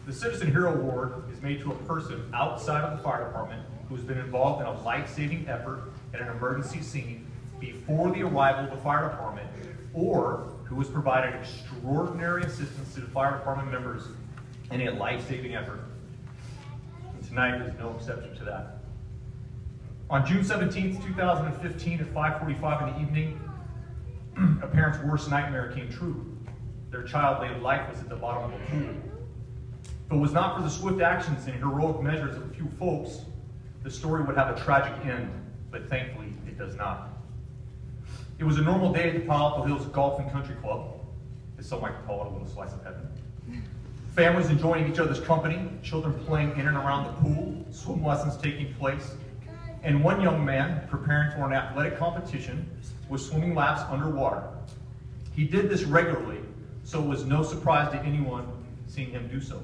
The Citizen Hero Award is made to a person outside of the fire department who has been involved in a life-saving effort at an emergency scene before the arrival of the fire department, or who has provided extraordinary assistance to the fire department members in a life-saving effort. And tonight is no exception to that. On June 17th, 2015 at 5:45 in the evening, a parent's worst nightmare came true. Their child lay lifeless at the bottom of a pool. If it was not for the swift actions and heroic measures of a few folks, the story would have a tragic end, but thankfully it does not. It was a normal day at the Palo Hills Golf and Country Club, as some like to call it, a little slice of heaven. Families enjoying each other's company, children playing in and around the pool, swim lessons taking place, and one young man preparing for an athletic competition with swimming laps underwater. He did this regularly, so it was no surprise to anyone seeing him do so.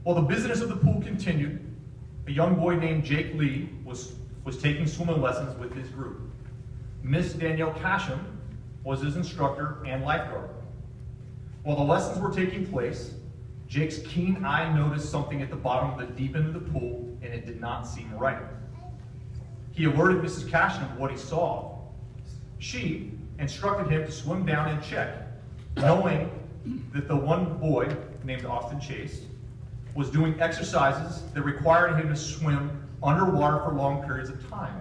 While the business of the pool continued, a young boy named Jake Lee was taking swimming lessons with his group. Miss Danielle Cashen was his instructor and lifeguard. While the lessons were taking place, Jake's keen eye noticed something at the bottom of the deep end of the pool, and it did not seem right. He alerted Mrs. Cashen of what he saw. She instructed him to swim down and check, knowing that the one boy, named Austin Chase, was doing exercises that required him to swim underwater for long periods of time.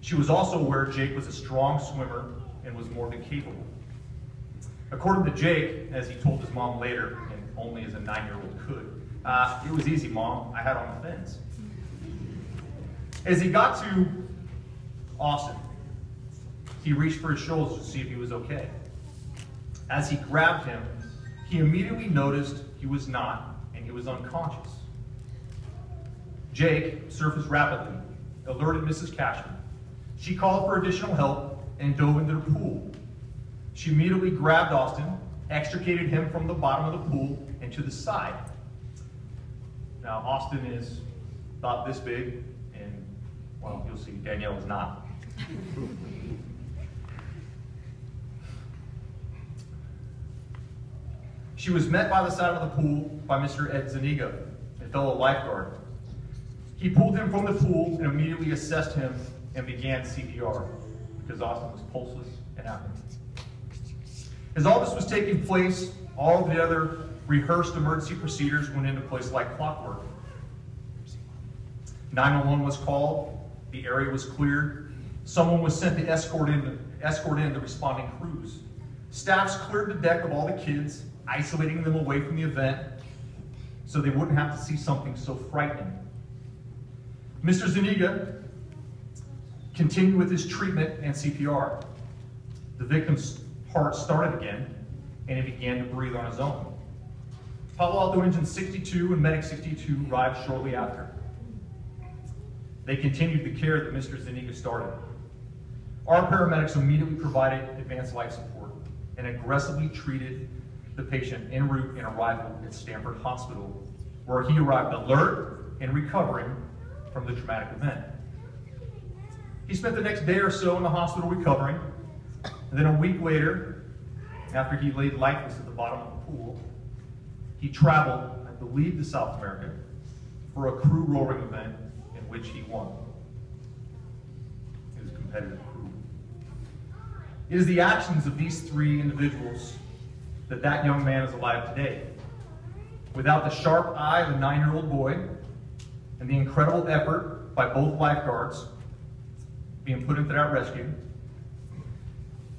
She was also aware Jake was a strong swimmer and was more than capable. According to Jake, as he told his mom later, and only as a 9-year-old could, it was easy, Mom, I had on the fins. As he got to Austin, he reached for his shoulders to see if he was okay. As he grabbed him, he immediately noticed he was not, and he was unconscious. Jake surfaced rapidly, alerted Mrs. Cashen. She called for additional help and dove into the pool. She immediately grabbed Austin, extricated him from the bottom of the pool and to the side. Now, Austin is about this big, and, well, you'll see, Danielle is not. She was met by the side of the pool by Mr. Ed Zuniga, a fellow lifeguard. He pulled him from the pool and immediately assessed him and began CPR because Austin was pulseless and apnea. As all this was taking place, all the other rehearsed emergency procedures went into place like clockwork. 911 was called, the area was cleared, someone was sent to escort in the responding crews. Staffs cleared the deck of all the kids, isolating them away from the event so they wouldn't have to see something so frightening. Mr. Zuniga continued with his treatment and CPR. The victim's heart started again, and he began to breathe on his own. Palo Alto Engine 62 and Medic 62 arrived shortly after. They continued the care that Mr. Zuniga started. Our paramedics immediately provided advanced life support and aggressively treated the patient en route and arrival at Stanford Hospital, where he arrived alert and recovering from the traumatic event. He spent the next day or so in the hospital recovering, and then a week later, after he laid lifeless at the bottom of the pool, he traveled, I believe, to South America for a crew rowing event in which he won. It was a competitive crew. It is the actions of these three individuals that young man is alive today. Without the sharp eye of a 9-year-old boy and the incredible effort by both lifeguards being put into that rescue,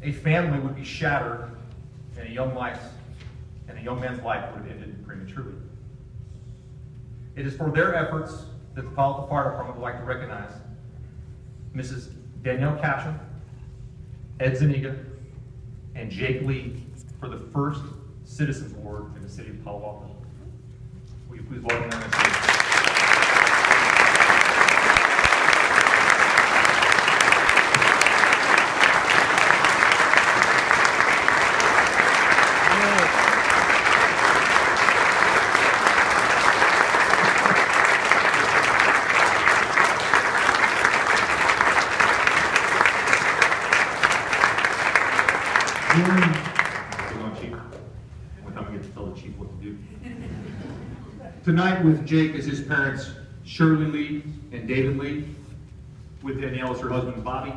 a family would be shattered and a young man's life would have ended prematurely. It is for their efforts that the Palo Alto Fire Department would like to recognize Mrs. Danielle Cashen, Ed Zuniga, and Jake Lee for the first Citizens Award in the city of Palo Alto. Will you please welcome them on stage? Chief. One time we get to tell the chief what to do. Tonight with Jake as his parents, Shirley Lee and David Lee. With Danielle as her husband, Bobby.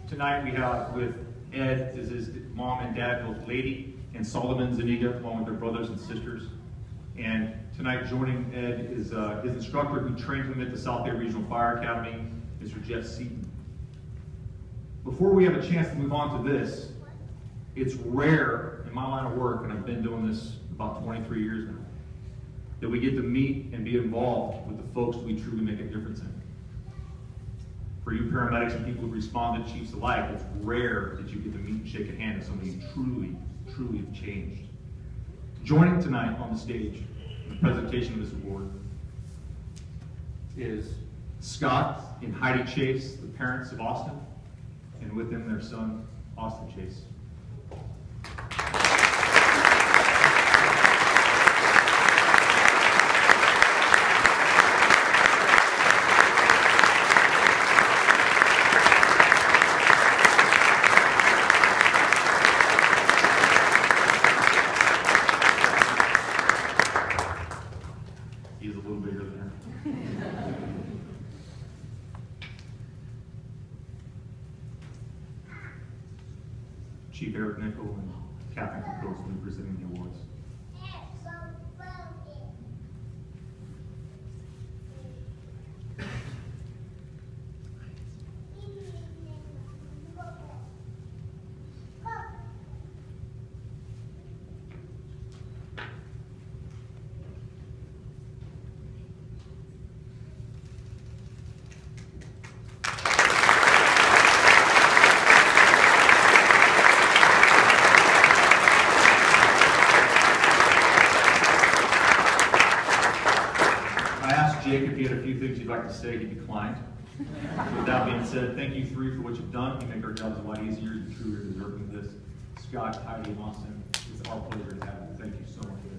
Tonight we have with Ed as his mom and dad, both Lady and Solomon Zuniga, along with their brothers and sisters. And tonight joining Ed is his instructor who trained him at the South Bay Regional Fire Academy, Mr. Jeff Seaton. Before we have a chance to move on to this, it's rare in my line of work, and I've been doing this about 23 years now, that we get to meet and be involved with the folks we truly make a difference in. For you paramedics and people who respond to chiefs alike, it's rare that you get to meet and shake a hand with somebody who truly have changed. Joining tonight on the stage in the presentation of this award is Scott and Heidi Chase, the parents of Austin, and with them their son, Austin Chase. He's a little bigger than her. Chief Eric Nickel and Captain Cook will be presenting the awards. Jake, if you had a few things you'd like to say, he declined. With that being said, thank you three for what you've done. You make our jobs a lot easier. You truly are deserving of this. Scott, Heidi, and Austin, it's our pleasure to have you. Thank you so much.